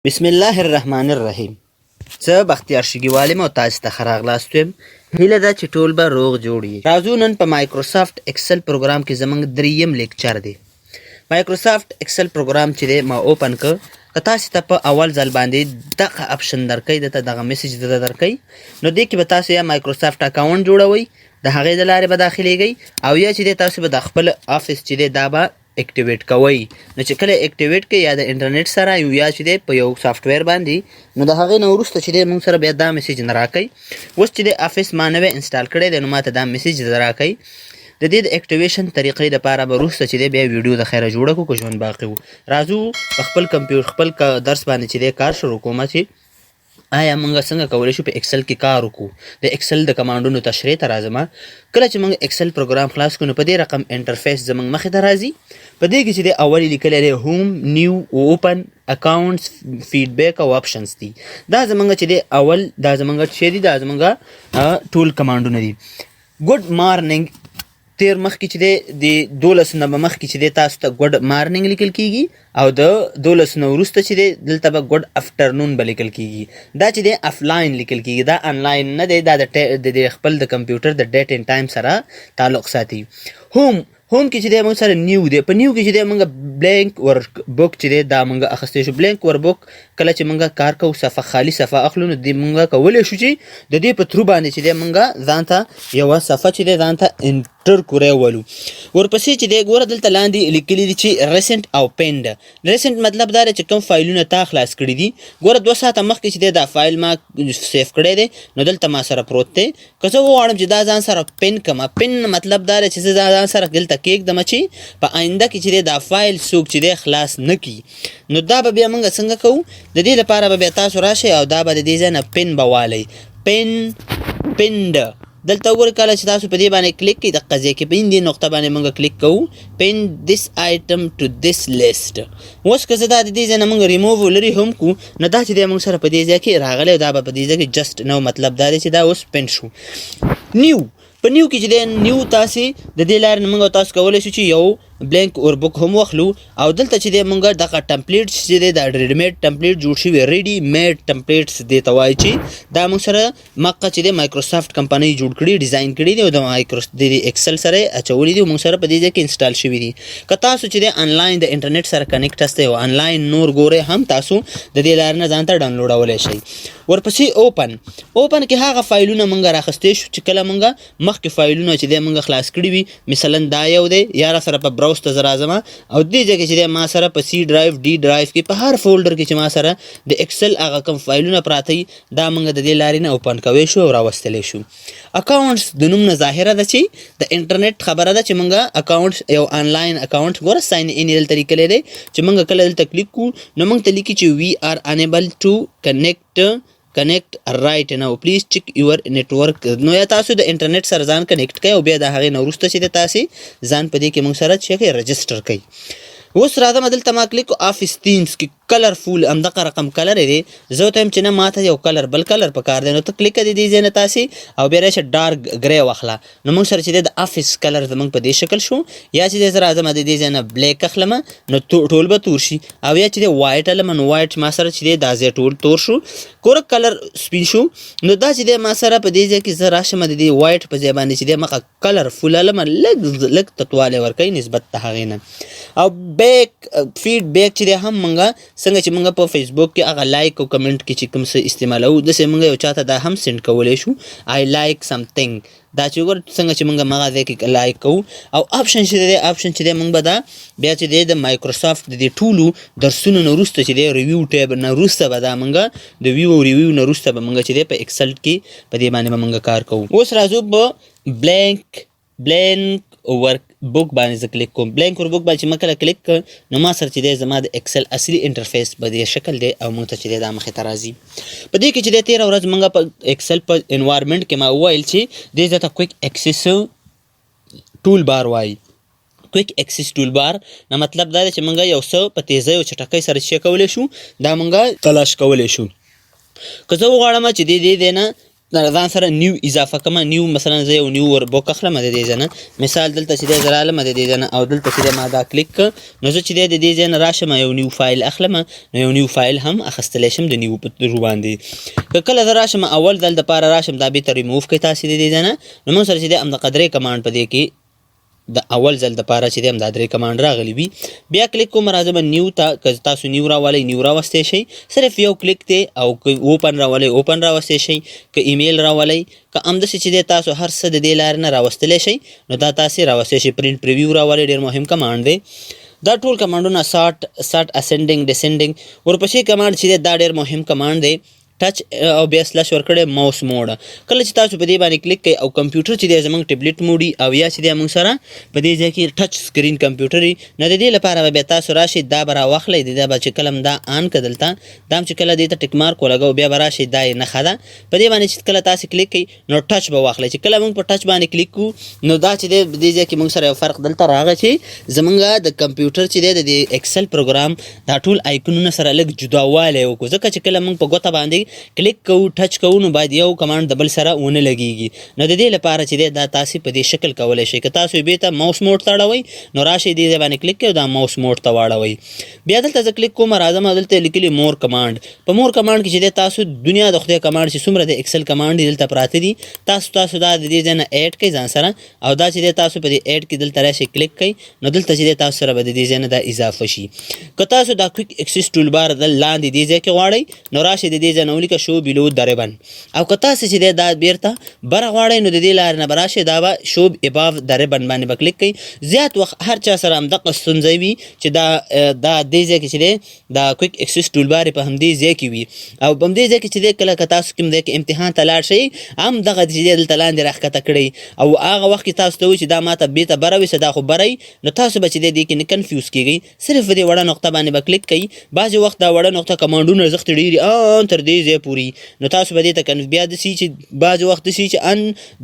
بسم الله الرحمن الرحیم. زه بختیار شګیوال یم او تاسو ته ښه راغلاست یم. هیله ده چې ټول به روغ جوړ یي. راځو نن په مایکروسافټ ایکسل پروګرام کې زموږ دریم لیکچر دی. مایکروسافټ ایکسل پروګرام چې دی ما اوپن کړ. که تاسو ته په اول ځل باندې دغه اپشن درکوي، دته دغه میسج درکوي، نو دې کې به تاسو یا مایکروسافټ اکاونټ جوړوئ، د هغې د لارې به داخلیږئ، او یا چې دی تاسو به د خپل افیس چې دی دا به اکټیویټ کوئ. نو چې کله اکټیویټ کړئ یا د انټرنیټ سره یا چې دی په یو سافټویر باندې، نو د هغې نه وروسته چې دی موږ سره بیا دا میسج نه راکوي. اوس چې دی افیس ما نوی انسټال کړی دی، نو ما ته دا میسج راکوي. د دې د اکټیویشن طریقې دپاره به وروسته چې دی بیا ویډیو د خیره جوړه کړو، که ژوند باقي وو. راځو په خپل کمپیوټر خپل درس باندې چې دی کار شروع کومه چې آیا موږ څنګه کولی شو په ایکسل کې کار وکړو. د ایکسل د کمانډونو تشریح ته راځم. کله چې موږ ایکسل پروګرام خلاص کړو، نو په دې رقم انټرفیس زموږ مخې ته راځي. په دې کې چې دی اول یې لیکلی دی هوم، نیو، اوپن، اکاونټس، فیډبیک او آپشنز دي. دا زموږ چې دی اول دا زموږ چې دی دا زموږ ټول کمانډونه دي. ګډ مارننګ تیر مخکې چې دی د 12 نه مخکې چې دی تاسو ته ګډ مارننګ لیکل کیږي، او د 12 نه وروسته چې دی دلته به ګډ افټرنون به لیکل کیږي. دا چې دی افلاین لیکل کیږي، دا انلاین نه دی، دا د خپل د کمپیوټر د ډیټ اینډ ټایم سره تعلق ساتي. هوم کې چې دی موږ سره نیو دی. په نیو کې چې دی موږ بلینک ورک بک چې دی دا موږ اخیستی شو. بلینک ورک بک کله چې موږ کار کوو، صفحه خالي صفحه اخلو، نو دې موږ کولی شو چې د دې په تھرو باندې چې دی موږ ځان ته یوه صفحه چې دی ځان ته انټر کړی ولو. ورپسې چې دی ګوره دلته لاندې لیکلي دي چې ریسنټ او پینډ. ریسنټ مطلب دا دی چې کوم فایلونه تا خلاص کړي دي. ګوره 2 ساعته مخکې چې دی دا فایل ما سیف کړی دی، نو دلته ما سره پروت دی. که زه وغواړم چې دا ځان سره پین کړم، پین مطلب دا دی چې زه ځان سره دلته کېږدم چې په آینده کې چې دی دا فایل څوک چې دی خلاص نه کړي. نو دا به بیا موږ څنګه کوو؟ د دې لپاره به بیا تاسو راشئ او دا به د دې ځای نه پین به والئ. پینډ دلته وګورئ. کله چې تاسو په دې باندې کلیک کړئ، دقه ځای کې پین دې نقطه باندې موږ کلیک کوو. پین دس آیټم ټو دس لیسټ. اوس که زه دا د دې ځای نه موږ ریموو لرې هم کړو، نو دا چې دی موږ سره په دې ځای کې راغلی، دا به په دې ځای کې جسټ نو مطلب دا دی چې دا اوس پین شو. نیو په نیو کې چې دی نیو تاسې د دې لارې نه موږ تاسو کولی شو چې یو بلینک اور بک هم واخلو، او دلته چې دی موږ دغه ټمپلیټس چې دی دا ریډیمیډ ټمپلیټ جوړ شوي، ریډي میډ ټمپلیټس دې ته وایي چې دا موږ سره مقه چې دی مایکروسافټ کمپنۍ جوړ کړي، ډیزاین کړي دي او د ایکسل سره یې اچولي دي او موږ سره په دې ځای کې انسټال شوي دي. که تاسو چې دی انلاین د انټرنیټ سره کنیکټ هستئ او انلاین نور ګورئ، هم تاسو د دې لارې نه ځان ته ډاونلوډولی شئ. ورپسې اوپن کې هغه فایلونه موږ راخستی شو چې کله موږ مخکې فایلونه چې دی موږ خلاص کړي وي. مثلا دا یو دی، یا را سره په براوز ته زه راځم، او دې ځای کې چې دی ما سره په سی ډرایو، ډي ډرایو کې په هر فولډر کې چې ما سره د ایکسل هغه کوم فایلونه پراته وي، دا موږ د دې لارې نه اوپن کوی شو او راوستلی شو. اکاونټس د نوم نه ظاهره ده چې د انټرنیټ خبره ده چې موږ اکاونټ یو آنلاین اکاونټ ګوره ساین ان دلته لیکلی دی چې موږ کله دلته کلیک کړو، نو موږ ته لیکي چې وی آر انیبل ټو کنیکټ رایټ ناو پلیز چیک یور نیټورک. نو یا تاسو د انټرنیټ سره ځان کنیکټ کړئ او بیا د هغې نه وروسته چې دی تاسې ځان په دې کې موږ سره چې کوئ رجسټر کوئ. اوس راځم دلته ما کلیک آفیس تیمز کې کلرفول همدغه رقم کلر دی. زه ورته وایم چې نه ما ته یو کلر بل کلر پکار دی، نو ته کلیک د دې ځای نه تاسې او بیا راشه ډارک ګری واخله. نو موږ سره چې دی د آفیس کلر زموږ په دې شکل شو. یا چې دی زه راځم د دې ځای نه بلیک اخلم، نو ټول به تور شي، او یا چې دی وایټ الم، نو وایټ ما سره چې دی دا ځای ټول تور شو. کورک کلر سپین شو، نو دا چې دی ما سره په دې ځای کې زه راشم د دې وایټ په ځای باندې چې دی مخه کلرفول الم لږ تتوالی ورکوي نسبت د هغې نه. او بیک فیډبیک چې دی هم موږ څنګه چې موږ په فیسبوک کې هغه لایک او کمنټ کې چې کوم څه استعمالوو، داسې موږ یو چاته دا هم سینډ کولی شو. آی لایک سمثینګ، دا چې وګوره څنګه چې موږ مغه ځای کې لایک کوو. او آپشن چې دی آپشن چې دی موږ به دا بیا چې دی د مایکروسافټ د دې ټولو درسونو نه وروسته چې دی ریویو ټیب نه وروسته به دا موږ د ویو ریویو نه وروسته به موږ چې دی په ایکسل کې په دې باندې به موږ کار کوو. اوس راځو په بلینک ورک بک باندې زه کلیک کوم. بلینک ورک بک باندې چې ما کله کلیک کړ، نو ما سره چې دی زما د ایکسل اصلي انټرفیس به دې شکل دی او موږ ته چې دی دا مخې ته راځي. په دې کې چې دی 13 ورځ موږ په ایکسل په انوایرمنټ کې ما وویل چې دې ځای ته کویک اکسس ټول بار وایي. کویک اکسس ټول بار نه مطلب دا دی چې موږ یو څه په تیزۍ او چټکۍ سره چې کولی شو دا موږ تلاش کولی شو. که زه وغواړم چې دې نه ځان سره نیو اضافه کوم. نیو مثلا زه یو نیو وربوک اخلم د دې ځای نه، مثال دلته چې دی زه رالم د دې ځای نه او دلته چې دی ما دا کلیک کړ نو زه چې دی د دې ځای نه راشم یو نیو فایل اخلم، نو یو نیو فایل هم اخیستلی شم د نیو په ترو باندې. که کله زه راشم اول دل دپاره راشم دا بېرته ریموف کوي تاسې د دې ځای نه، نو موږ سره چې دی همدغه درې کمانډ په دې کې د اول ځل دپاره چې دی همدا درې کمانډ راغلی وي. بیا کلیک کوم راځم نیو ته، که تاسو نیو راولئ نیو راوستی شئ، صرف یو کلیک دی او که اوپن راولئ اوپن راوستی شئ، که ایمیل راولئ، که همداسې چې دی تاسو هر څه د دې لارې نه راوستلی شئ نو دا تاسې راوستی شئ. پرنټ پریویو راولئ، ډېر مهم کمانډ دی. دا ټول کمانډونه سارټ اسنډنګ ډسنډنګ، ورپسې کمانډ چې دی دا ډېر مهم کمانډ دی. ټچ او بیا سلش ورکړی ماوس موډ. کله چې تاسو په دې باندې کلیک کوئ او کمپیوټر چې دی زموږ ټبلیټ موډ وي او یا چې دی موږ سره په دې ځای کې ټچ سکرین کمپیوټر وي، نو د دې لپاره به بیا تاسو راشئ دا به راواخلئ، دا به چې کله دا آن کړه دلته دا هم چې کله دې ته ټک مارک ولګوو بیا به راشئ دا یې نښه ده. په دې باندې چې کله تاسې کلیک کوئ نو ټچ به واخلئ. چې کله موږ په ټچ باندې کلیک کوو نو دا چې دی په دې ځای کې موږ سره یو فرق دلته راغی چې زموږ د کمپیوټر چې دی د دې ایکسل پروګرام دا ټول آیکونونه سره لږ جداوالی وکړو، ځکه چې کله موږ په ګوته باندې کلیک کوو ټچ کوو نو باید یو کمانډ د بل سره ونه لګیږي. نو د دې لپاره چې دی دا تاسې په دې شکل کولی شئ. که تاسو یې بېرته ماوس موډ ته اړوئ نو راشئ دې ځای باندې کلیک کوئ او دا ماوس موډ ته واړوئ. بیا دلته زه کلیک کوم راځم او دلته لیکلي مور کمانډ. په مور کمانډ کې چې دی تاسو دنیا د خدای کمانډ چې څومره د ایکسل کمانډ دي دلته پراته دي، تاسو دا د دې ځای نه ایډ کوئ ځان سره او دا چې دی تاسو په دې ایډ کې دلته راشئ کلیک کوئ نو دلته چې دی تاسو سره به د دې ځای نه دا اضافه شي. که تاسو دا کویک اکسس ټول بار د لاندې دې ځای کې غواړئ نو راشئ د دې ځای نه ولیکه شو بیلو د ریبن، او که تاسو چې دی دا بیرته بره غواړئ نو د دې لارې نه به راشئ دا به شو اباف د ریبن باندې به کلیک کوئ. زیات وخت هر چا سره همدغه ستونزه وي چې دا دې ځای کې چې دی دا کویک اکسس ټول بار په همدې ځای کې وي او په همدې ځای کې چې دی کله که تاسو کوم ځای کې امتحان ته لاړ شئ همدغه چې دی دلته لاندې راښکته کړئ او هغه وخت کې تاسو ته وایي چې دا ماته بېرته بره ویسه دا خو بره نو تاسو به چې دی دې کې نه کنفیوز کېږئ، صرف په دې وړه نقطه باندې به کلیک کوئ. بعضې وخت دا وړه نقطه کمانډونه ارزښت ډېري تر دې ځای پورې نو تاسو به دې ته بیا داسې چې بعضې وخت داسې چې ان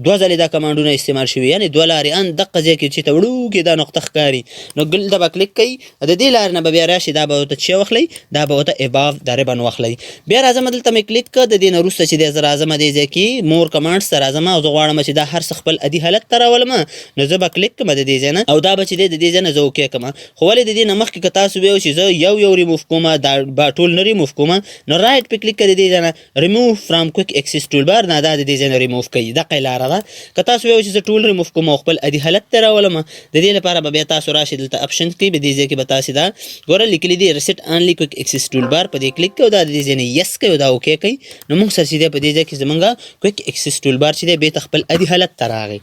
دوه ځلې دا کمانډونه استعمال شوي، یعنې دوه لارې ان دقه ځای کې چې ته وړوکې دا نقطه ښکاري نو دلته به کلیک کوئ. د دې لارې نه به بیا راشي دا به ورته چې واخلئ دا به ورته اباف د ریبن واخلئ. بیا راځم دلته مې کلیک کړه، د دې نه وروسته چې دی زه راځم دې ځای کې مور کمانډس ته راځم او زه غواړم چې دا هر څه خپل عادي حالت ته راولم نو زه به کلیک کړم د دې ځای نه او دا به چې دی د دې ځای نه زه اوکې کړم. خو ولې د دې نه مخکې که تاسو ویو چې زه یو ریموف کوم دا به ټول نه ریموف کوم نو رایټ پې کلیک کړئ د دې ځای نه ریموف فرام کویک اکسس ټول بار نه دا د دې ځای نه ریموف کوي. دقه یې لاره ده. که تاسو ویو چې زه ټول ریموف کوم او خپل عادي حالت ته راولم د دې لپاره به بیا تاسو راشئ دلته اپشن کې به دې ځای کې به تاسې دا ګوره لیکلي دي ریسیټ انلی کویک اکسس ټول بار په دې کلیک کوئ دا د دې ځای نه یس کوئ دا اوکې کوئ نو موږ سره چې دی په دې ځای کې زموږ کویک اکسس ټول بار چې دی بېرته خپل عادي حالت ته راغی.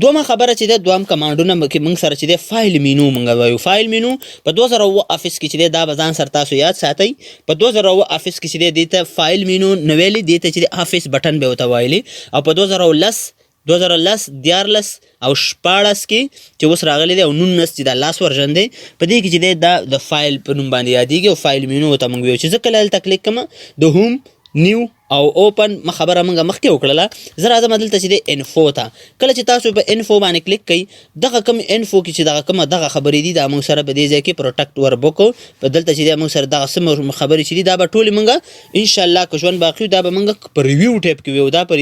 دومه خبره چې ده دوم کمانډونه کې موږ سره چې دی فایل مینو موږ وایو. فایل مینو په 2007 افیس کې چې دی دا به ځان سره تاسو یاد ساتئ. په 2007 افیس کې چې دی دې ته فایل مینو نه ویلي دې ته چې دی افیس بټن به ورته ویلي او په 2010 14 او 14 کې چې اوس راغلی دی او 19 چې دا لاس ورژن دی په دې کې چې دی دا د فایل په نوم باندې یادېږي او فایل مینو ته موږ ویو چې زه کله هلته کلیک کوم د هوم نیو او اوپن خبره موږ مخکې وکړله. زه راځم دلته چې دی انفو ته. کله چې تاسو په انفو باندې کلیک کوئ دغه کوم انفو کې چې دغه خبرې دي دا موږ سره په دې ځای کې پروټکټ وربوک په دلته چې دی موږ سره دغه څه خبرې چې دي دا به ټولې موږ انشاءالله که ژوند باقي دا به موږ په ریویو ټیب کې ویو. دا په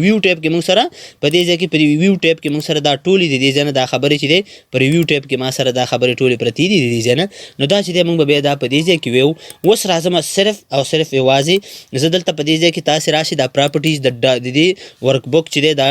ویو ټیب کې موږ سره په دې ځای کې په ریویو ټیب کې موږ سره دا ټولې د دې ځای نه دا خبرې چې دی په ریویو ټیب کې ما سره دا خبرې ټولې پرتې دي د دې ځای نه نو دا چې دی موږ به بیا دا په دې ځای کې ویو. اوس راځم صرف او صرف یوازې زه دلته په دې ځای کې تاسې راشي دا پراپرټیز د دې ورک بوک چې دی دا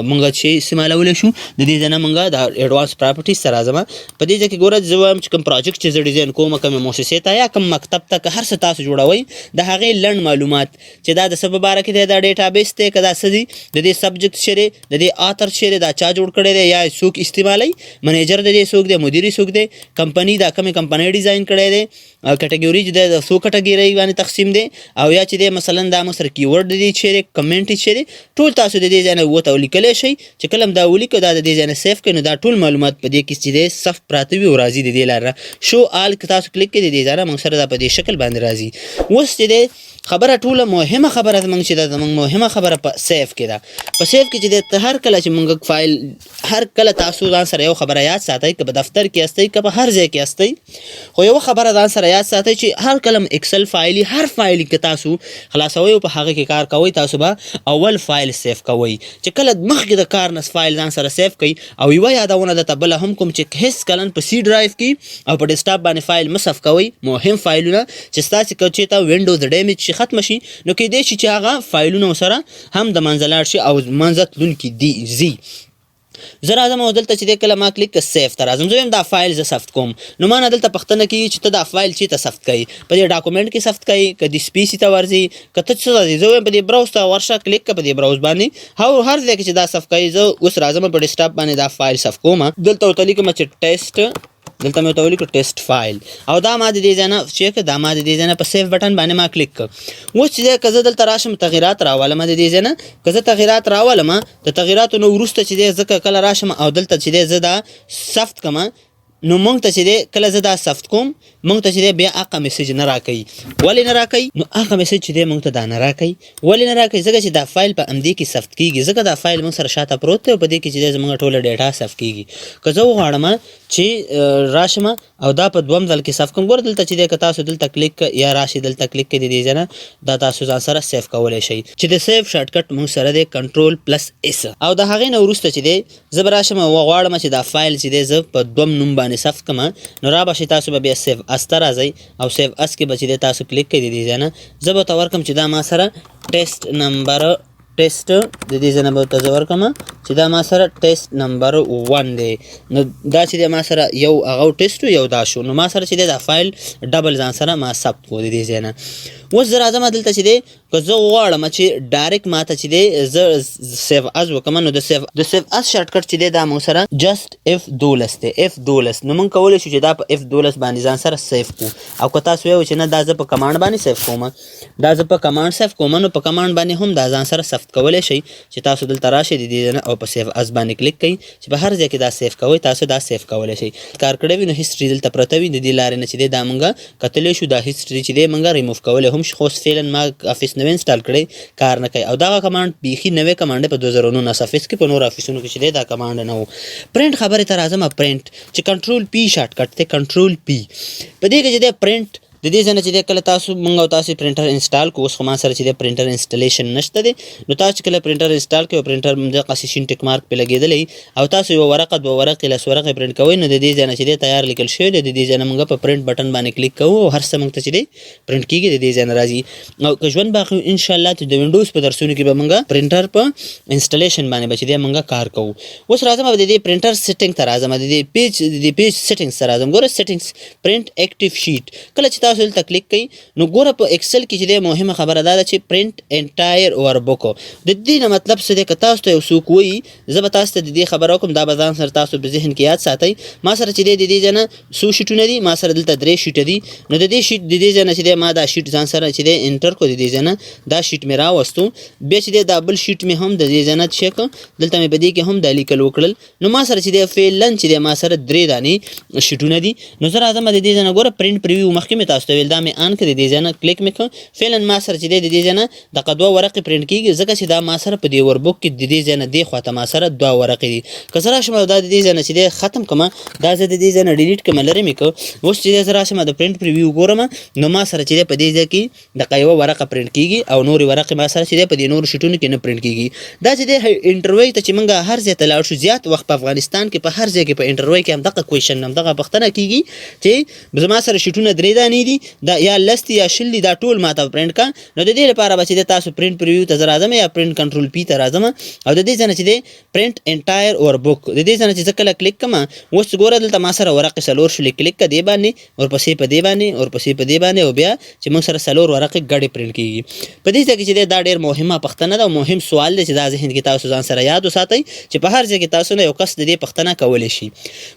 موږ چې استعمالولی شو د دې ځای نه موږ دا ایډوانس پراپرټیز ته راځم. په دې ځای کې ګوره زه وایم چې کوم پروجیکټ چې زه ډیزاین کوم کومې مؤسسې ته یا کوم مکتب ته که هر څه تاسو جوړوئ د هغې لنډ معلومات چې دا د څه په باره کې دی دا ډیټابیس دی که دا څه دي د دې سبجیکټ چې دی د دې آتر چې دی دا چا جوړ کړی دی یا څوک استعمالوي منیجر د دې څوک دی مدیر څوک دی کمپنۍ دا کومې کمپنۍ ډیزاین کړی دی کټګوري چې دی د څو کټګورۍ باندې تقسیم دی او یا چې دی مثلا دا موږ سره کیورډ دی چې دی کمنټ چې دی ټول تاسو د دې ځای نه وته ولیکلی شئ چې کله هم دا ولیکو دا د دې ځای نه سیف کړئ نو دا ټول معلومات په دې کې چې دی صف پراته وي او راځي د دې لاره شو آل که تاسو کلیک کړئ د دې ځای نه موږ سره دا په دې شکل باندې راځي. اوس چې دی خبره ټوله مهمه خبره زمونږ چې ده زمونږ مهمه خبره په سیف کې ده. په سیف کې چې دی هر کله چې مونږ فایل هر کله تاسو ځان سره یو خبره یاد ساتئ، که په دفتر کې هستئ که په هر ځای کې هستئ، خو یوه خبره ځان سره یاد ساتئ چې هر کله اکسل فایل هر فایل کې تاسو خلاصوئ او په هغه کې کار کوئ، تاسو به اول فایل سیف کوئ. چې کله مخکې د کار نه فایل ځان سره سیف کوئ او یوه یادونه درته بله هم کوم چې هېڅ کله په سی ډرایو کې او په ډیسکټاپ باندې فایل مه سیف کوئ. مهم فایلونه چې ستاسې که چېرته وینډوز ډیمیج شي ختمه شي نو کیدای شي چې هغه فایلونه سره هم د منځه لاړ شي او منځه تلونکي ځي. زه راځم او دلته چې دی کله ما کلیک کړ سیف ته راځم، زه وایم دا فایل زه ثبت کوم. نو ما نه دلته پوښتنه کېږي چې ته دا فایل چېرته ثبت کوې، په دې ډاکومنټ کې ثبت کوې که د سپیسي ته ورځي که ته څه ته ځې. زه وایم په دې براوز ته ورشه، کلیک کړه په دې براوز باندې هر ځای کې چې دا ثبت کوې. زه اوس راځم په ډیسکټاپ باندې دا فایل ثبت کوم. دلته ورته لیکم چې ټیسټ، دلته مې ورته ولیکو ټیسټ فایل او دا ما د دې ځای نه چې دا ما د دې ځای نه په سیف بټن باندې ما کلیک کړ. اوس چې دی که زه دلته راشم تغیرات راولم د دې ځای نه، که زه تغیرات راولم د تغیراتو نه وروسته چې دی زه کله راشم او دلته چې دی زه دا ثبت کړم نو مونږ ته چې دی کله زه دا ثبت کوم مونږ ته چې دی بیا هغه میسج نه راکوي. ولې نه راکوي؟ نو هغه میسج چې دی مونږ ته دا نه راکوي. ولې نه راکوي؟ ځکه چې دا فایل په همدې کې ثبت کېږي، ځکه دا فایل مونږ سره شاته پروت دی او په دې کې چې دی زموږ ټوله ډیټا ثبت کېږي. که زه وغواړم چې راشم او دا په دویم ځل کې ثبت کوم، ګوره دلته چې دی که تاسو دلته کلیک یا راشي دلته کلیک کړئ د دې ځای نه دا تاسو ځان سره سیف کولی شئ. چې د سیف شارټکټ مونږ سره دی کنټرول پلس اس او د هغې نه وروسته چې دی زه به راشم او وغواړم چې دا فایل چې دی زه په دوم نوم باندې ثبت کړم نو را به شي تاسو به بیا سیف اس ته راځئ او سیف اس کې به چې دی تاسو کلیک کړئ د دې ځای نه. زه به ورته ورکړم چې دا ما سره ټیسټ نمبر ټیسټ د دې ځای نه به ورته زه ورکړم چې دا ما سره ټیسټ نمبر 1 دی. نو دا چې دی ما سره یو هغه ټیسټ یو دا شو، نو ما سره چې دی دا فایل ډبل ځان سره ما ثبت کړو د دې ځای نه. اوس زه راځم دلته چې دی که زه وغواړم چې ډایرکټ ما ته چې دی زه سیف از وکړم نو د سیف از شارټکټ چې دی دا مونږ سره جسټ F12 دی. F12 نو مونږ کولی شو چې دا په F12 باندې ځان سره سیف کړو. او که تاسو وایو چې نه دا زه په کمانډ باندې سیف کوم، دا زه په کمانډ سیف کوم، نو په کمانډ باندې هم دا ځان سره ثبت کولی شئ چې تاسو دلته راشئ د دې نه او په سیف از باندې کلیک کړئ چې په هر ځای کې دا سیف کوئ تاسو دا سیف کولی شئ. کار کړی وي نو هیسټري دلته پرته وي، د دې لارې نه چې دی دا مونږ کتلی شو دا هیسټري چې دی مونږ ریموف کولی هم شو. خو فعلا ما افیس نوی انسټال کړی کار نه کوي او دغه کمانډ بیخي نوی کمانډ په 2019 افیس کې په نور افیسونو کې چې دی دا کمانډ نه و. پرنټ خبرې ته راځم. پرنټ چې کنټرول پی شارټکټ دی، کنټرول پی په دې کې چې دی پرنټ د دې ځای نه چې دی کله تاسو مونږ او تاسو پرنټر انسټال کوو. اوس خو ما سره چې دی پرنټر انسټالیشن نشته دی، نو تاسو چې کله پرنټر انسټال کوئ پرنټر دغسې شین ټیک مارک پې لګېدلی او تاسو یوه ورقه دوه ورقې لس ورقې پرنټ کوئ نو د دې ځای نه چې دی تیار لیکل شوی دی. د دې ځای نه مونږ په پرنټ بټن باندې کلیک کوو او هر څه مونږ ته چې دی پرنټ کېږي د دې ځای نه راځي. او که ژوند باقي انشاءالله چې د وینډوز په درسونو کې به مونږ پرنټر په انسټالیشن باندې به چې دی مونږ کار کوو. اوس راځم د دې پرنټر سیټینګ ته راځم، د دې پیج سیټینګز ته راځم. ګوره سیټینګز پرنټ اکټیو شیټ کله چې تاسو دلته کلیک کوئ نو ګوره په ایکسل کې چې دی مهمه خبره دا ده چې پرنټ انټایر وربوک د دې نه مطلب څه دی. که تاسو ته یو څوک وایي زه به تاسو ته د دې خبره وکړم دا به ځان سره تاسو په ذهن کې یاد ساتئ. ما سره چې دی د دې ځای نه څو شیټونه دي، ما سره دلته 3 شیټه دي. نو د دې شیټ د دې ځای نه چې دی ما دا شیټ ځان سره چې دی انټر کړو، د دې ځای نه دا شیټ مې راوستو. بیا چې دی دا بل شیټ مې هم د دې ځای نه چک دلته مې په دې کې هم دا لیکل وکړل. نو ما سره چې دی فعلاً چې دی ما سره 3 دانې شیټونه دي. نو زه راځم د دې ځای نه ګوره پرنټ پریویو مخکې مې تاسو ته ویل دا مې آن کړ، د دې ځای نه کلیک مې کړ. فعلا ما سره چې دی د دې ځای نه دغه 2 ورقې پرنټ کېږي ځکه چې دا ما سره په دې وربوک کې د دې ځای نه دې خواته ما سره 2 ورقې دي. که زه راشم او دا د دې ځای نه چې دی ختم کړم، دا زه د دې ځای نه ډیلیټ کړم لرې مې کړ. اوس چې دی زه راشم د پرنټ پریویو ګورم نو ما سره چې دی په دې ځای کې دغه یوه ورقه پرنټ کېږي او نورې ورقې ما سره چې دی په دې نورو شیټونو کې نه پرنټ کېږي. دا چې دی انټرویو ته چې موږ هر ځای ته لاړ شو، زیات وخت په افغانستان کې په هر ځای کې په انټرویو کې همدغه کوېشن همدغه پوښتنه کېږي چې زما سره شیټونه 3 دانې دي دا یا لس دي یا شل دي، دا ټول ما ته پرنټ کا. نو د دې لپاره به چې دی تاسو پرنټ پریویو ته زه راځم یا پرنټ کنټرول پی ته راځم او د دې ځای نه چې دی پرنټ انټایر وربوک د دې ځای نه چې زه کله کلیک کړم اوس ګوره دلته ما سره ورقې 4 شولې کلیک کړه دې باندې ورپسې په دې باندې ورپسې په دې باندې او بیا چې موږ سره 4 ورقې ګډې پرنټ کېږي. په دې ځای کې چې دی دا ډېر مهمه پوښتنه ده او مهم سوال دی چې دا ذهن کې تاسو ځان سره یاد وساتئ چې په هر ځای کې تاسو نه یو کس د دې پوښتنه کولی شي.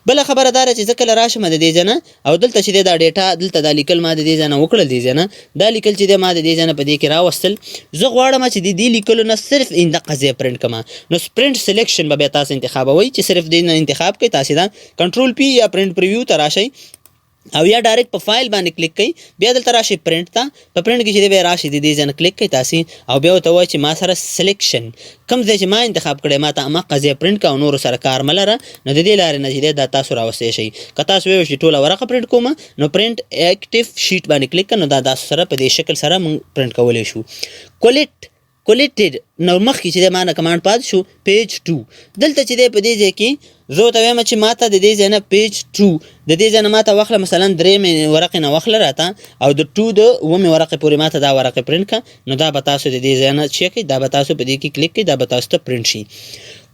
بله خبره دا ده چې زه کله راشم د دې ځای نه او دلته چې دی دا ډیټا دلته دا لیکل ما د دې ځای نه وکړل، دې ځای نه دا لیکل چې دی ما د دې ځای نه په دې کې راوستل. زه غواړم چې د دې لیکلو نه صرف دغه ځای پرنټ کړم. نو پرنټ سلیکشن به بیا تاسو انتخابوئ چې صرف دې نه انتخاب کړئ. تاسو دا کنټرول پی یا پرنټ پریویو ته راشئ او یا ډایرکټ په فایل باندې کلیک کړئ، بیا دلته راشي پرنټ ته، په پرنټ کې چې دی بیا راشي د دې ځای نه کلیک کړئ تاسې، او بیا ورته ووایئ چې ما سره سلیکشن کوم ځای چې ما انتخاب کړی ما ته هماغه ځای پرنټ کړه او نورو سره کار مه لره، نو د دې لارې نه چې دی دا تاسو راوستی شئ. که تاسو ویل چې ټوله ورقه پرنټ کومه، نو پرنټ اکټیو شیټ باندې کلیک کړه، نو دا تاسو سره په دې شکل سره موږ پرنټ کولی شو. کولیټډ نو مخکې چې دی ما نه کمانډ پاتې شو پیج 2. دلته چې دی په دې ځای کې زه ورته وایم چې ما ته د دې ځای نه پیج 2 د دې ځای نه ما ته واخله مثلا 3 ورقې نه واخله راته، او د 2 د 1 ورقې پورې ما ته دا ورقې پرنټ کړه، نو دا به تاسو د دې ځای نه چې کوئ دا به تاسو په دې کې کلیک کړئ، دا به تاسو ته پرنټ شي.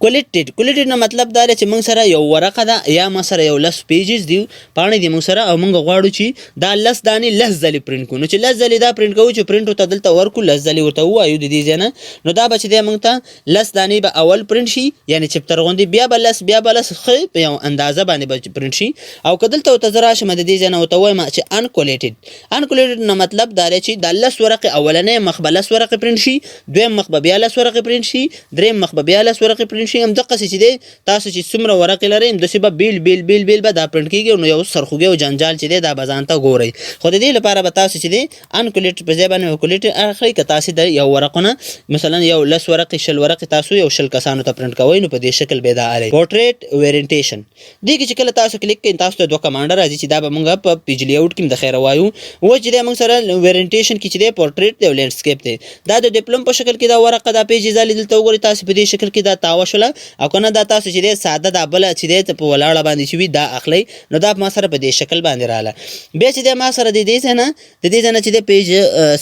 کولیټډ نه مطلب دا دی چې موږ سره یو ورقه ده یا ما سره یو 10 پیجز دي پاڼې دي موږ سره، او موږ غواړو چې دا 10 دانې 10 ځلې پرنټ کړو، نو چې 10 ځلې دا پرنټ کوو چې پرنټ ورته دلته ورکړو 10 ځلې ورته ووایو د دې ځای نه، نو دا به چې دی موږ ته 10 دانې به اول پرنټ شي، یعنې چپتر غوندې، بیا به 10 بیا به 10 ښه په یو اندازه باندې به پرنټ شي. او که دلته ورته زه راشم د دې ځای نه ورته ووایم چې انکولیټډ نه مطلب دا دی چې دا 10 ورقې اولنۍ مخ به 10 ورقې پرنټ شي، دویم مخ به بیا 10 ورقې پرنټ شي، دریم مخ به بیا 10 ورقې پرنټ شي. همدقسې چې دی تاسو چې څومره ورقې لرئ همداسې به بیل به دا پرنټ کېږي، نو یو سرخوږی او جنجال چې دی دا به ځان ته ګورئ. خو د دې لپاره به تاسو چې دی انکولیټډ په ځای باندې کولیټډ اخلئ. که تاسې د یو ورقو نه مثلا یو 10 ورقې 20 ورقې تاسو یو 20 کسانو ته پرنټ کوئ، نو په دې شکل به دا الی. پورټریټ ویرینټیشن دې کې چې کله تاسو کلیک کړئ تاسو ته 2 کمانډ راځي چې دا به موږ په پیج لیاوټ کې د خیره وایو. و چې دی موږ سره ویرینټیشن کې چې دی پورټریټ دی او لینډسکیپ دی، دا د ډیپلوم په شکل کې دا ورقه دا پیج ځالې دلته وګورئ تاسو په دې شکل کې دا تاوه شوله، او که نه دا تاسو چې دی ساده دا بله چې دی په ولاړه باندې چې وي دا اخلئ، نو دا ما سره په دې شکل باندې رااله. بیا چې دی ما سره د دې ځای نه چې دی پیج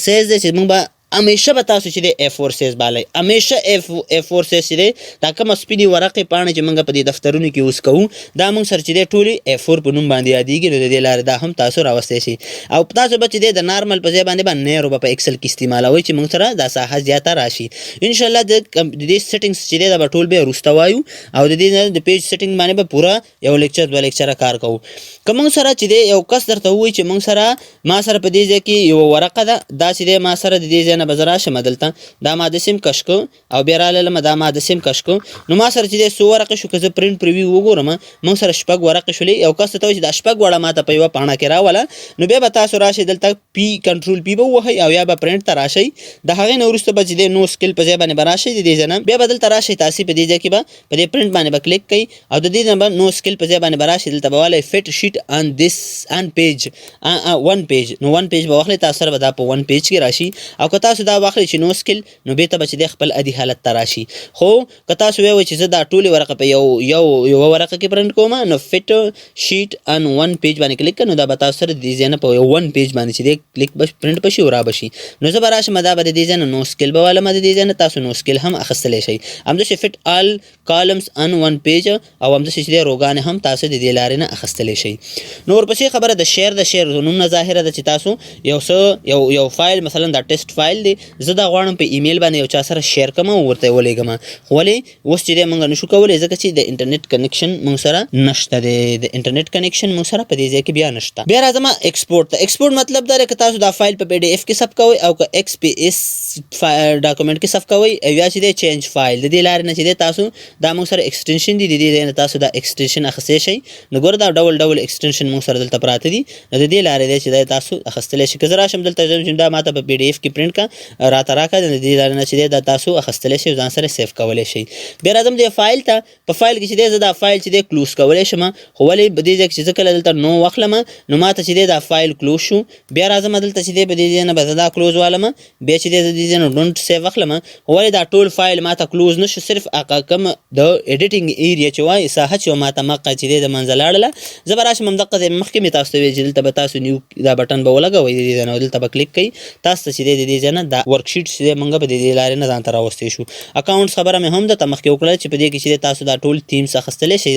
سایز دی چې موږ به همیشه به تاسو چې دی A4 سایز بالئ، همیشه A4 سایز چې دی دا کومه سپینې ورقې پاڼې چې موږ په دې دفترونو کې اوس کوو دا موږ سره چې دی ټولې A4 په نوم باندې یادېږي، نو د دې لارې دا هم تاسو راوستی شئ. او تاسو به چې دی د نارمل په ځای باندې به نیرو به په ایکسل کې استعمالوئ چې موږ سره دا ساحه زیاته راشي. انشاءالله د دې سیټینګس چې دی دا به ټول بیا وروسته وایو، او د دې د پیج سیټینګ باندې به پوره یو لیکچر 2 لیکچره کار کوو. که موږ سره چې دی یو کس درته ووایي چې موږ سره ما سره په دې ځای کې یوه ورقه ده، دا چې دی ما سره د دې ځای نه به زه راشم دلته دا ما د سیم کش کو او بیا راللم دا ما د سیم کش کو، نو ما سره چې دی څو ورقې شو. که زه پرنټ پریویو وګورم موږ سره 6 ورقې شولې، یو کس ته وایي چې دا 6 وړه ما ته په یوه پاڼه کې راوله، نو بیا به تاسو راشئ دلته کنټرول پی به ووهئ او یا به پرنټ ته راشئ. د هغې نه وروسته به چې دی نو سکیل په ځای باندې به راشئ د دې ځای نه، بیا به دلته راشئ تاسې په دې ځای کې به په دې پرنټ باندې به کلیک کوئ، او د دې نه به نو سکیل په ځای باندې به راشئ، دلته به والی فټ شیټ ان پیج 1 پیج، نو 1 پیج به واخلئ تاسو سره به دا په 1 پیج کې راشي. او که تاسو دا واخلئ چې نو سکیل، نو بېرته به چې دی خپل عادي حالت ته راشي. خو که تاسو ویوئ چې زه دا ټولې ورقه په یوه ورقه کې پرنټ کوم، نو فټ شیټ ان 1 پیج باندې کلیک کړه، نو دا به تاسو سره د دې ځای نه په 1 پیج باندې چې دی کلیک پرنټ بشي او را بشي. نو زه به راشم دا به د دې ځای نه نو سکیل به والم، د دې ځای نه تاسو نو سکیل هم اخیستلی شئ. همداسې فټ آل کالمز ان 1 پیج، او همداسې چې دی روګانې هم تاسو د دې لارې نه اخیستلی شئ. نو ورپسې خبره د شیر نوم نه ظاهره ده چې تاسو یو فایل مثلا دا ټیسټ فایل دی، زه دا غواړم په ایمیل باندې یو چا سره شیر کړم او ورته یې ولېږم، خو ولې اوس چې دی موږ نشو کولی ځکه چې د انټرنیټ کنیکشن موږ سره نشته دی، د انټرنیټ کنیکشن موږ سره په دې ځای کې بیا نشته. بیا راځم ایکسپورټ ته. ایکسپورټ مطلب دا دی که تاسو دا فایل په PDF کې ثبت کوئ او که XPS ډاکومنټ کې ثبت کوئ، او یا چې دی چینج فایل، د دې لارې نه چې دی تاسو دا موږ سره ایکسټنشن دي، د دې ځای نه تاسو دا ایکسټنشن اخیستی شئ. نو ګوره دا ډول ایکسټنشن موږ سره دلته پراته دي، نو د دې لارې دی چې دی تاسو اخیستلی شئ. که زه راشم دلته چې دا ما ته په PDF کې پرنټ کړه راته راکړه، د دې لارې نه چې دی دا تاسو اخیستلی شئ او ځان سره سیف کولی شئ. بیا راځم دې فایل ته. په فایل کې چې دی زه دا فایل چې دی کلوز کولی شم، خو ولې په دې ځای کې چې زه کله دلته نو واخلم نو ما ته چې دی دا فایل کلوز شو. بیا راځم دلته چې دی په دې ځای نه به زه دا کلوز والم، بیا چې دی د دې ځای نه ډونټ سیو واخلم، ولې دا ټول فایل ما ته کلوز نه شو، صرف هغه کوم د ایډیټینګ ایریا چې وایي ساحه چې ما ته مقه چې دی د منځه لاړله. زه به راشم همدغه ځای مخکې مې تاسو ته ویل چې دلته به تاسو نیو دا بټن به ولګوئ د دې ځای نه، دلته به کلیک کوئ، تاسو ته چې دی د دې ځای نه دا ورکشیټ چې دی موږ به د دې لارې نه ځان ته راوستی شو. اکاونټس خبره مې هم درته مخکې وکړله چې په دې کې چې تاسو دا ټول تیمز اخیستلی شئ.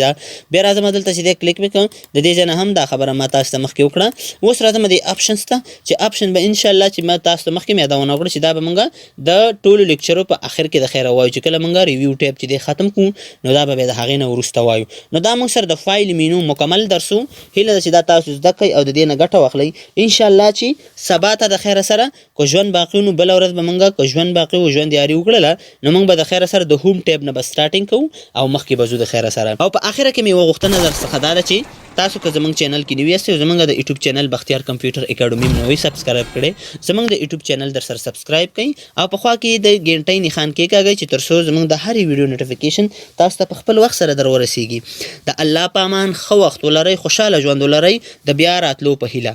بیا راځم دلته چې دی کلیک وکړم، د دې ځای نه هم دا خبره ما تاسو ته مخکې وکړه. اوس راځم دې آپشنز ته چې آپشن به انشاءالله چې ما تاسو ته مخکې مې یادونه وکړه چې دا به موږ د ټولو لیکچرو په آخر کې د خیره وایو چې کله موږ ریویو ټیپ چې دی ختم کړو نو دا به بیا د هغې نه وروسته وایو. نو دا موږ سره د فایل مینو مکمل درسو. هیله ده چې دا تاسو زده کړئ او د دې نه ګټه واخلئ. انشاءالله چې سبا ته د خیره سره که ژوند باقي نو بله ورځ به موږ که ژوند باقي و ژوند یاري وکړله نو موږ به د خیره سره د هوم ټیب نه به سټارټینګ کوو او مخکې به ځو د خیره سره. او په اخره کې مې یوه غوښتنه در څخه دا ده چې تاسو که زموږ چینل کې نوي یاستئ او زموږ د یوټیوب چینل بختیار کمپیوټر اکاډمي م نوی سبسکرایب کړئ، زموږ د یوټیوب چینل در سره سبسکرایب کړئ او په خوا کې د ګنټۍ نښان کېکاږئ چې تر څو زموږ د هرې ویډیو نوټیفیکیشن تاسو ته په خپل وخت سره در ورسیږي. د الله په امان ښه وخت ولرئ، خوشحاله ژوند ولرئ، د بیا راتلو په هیله.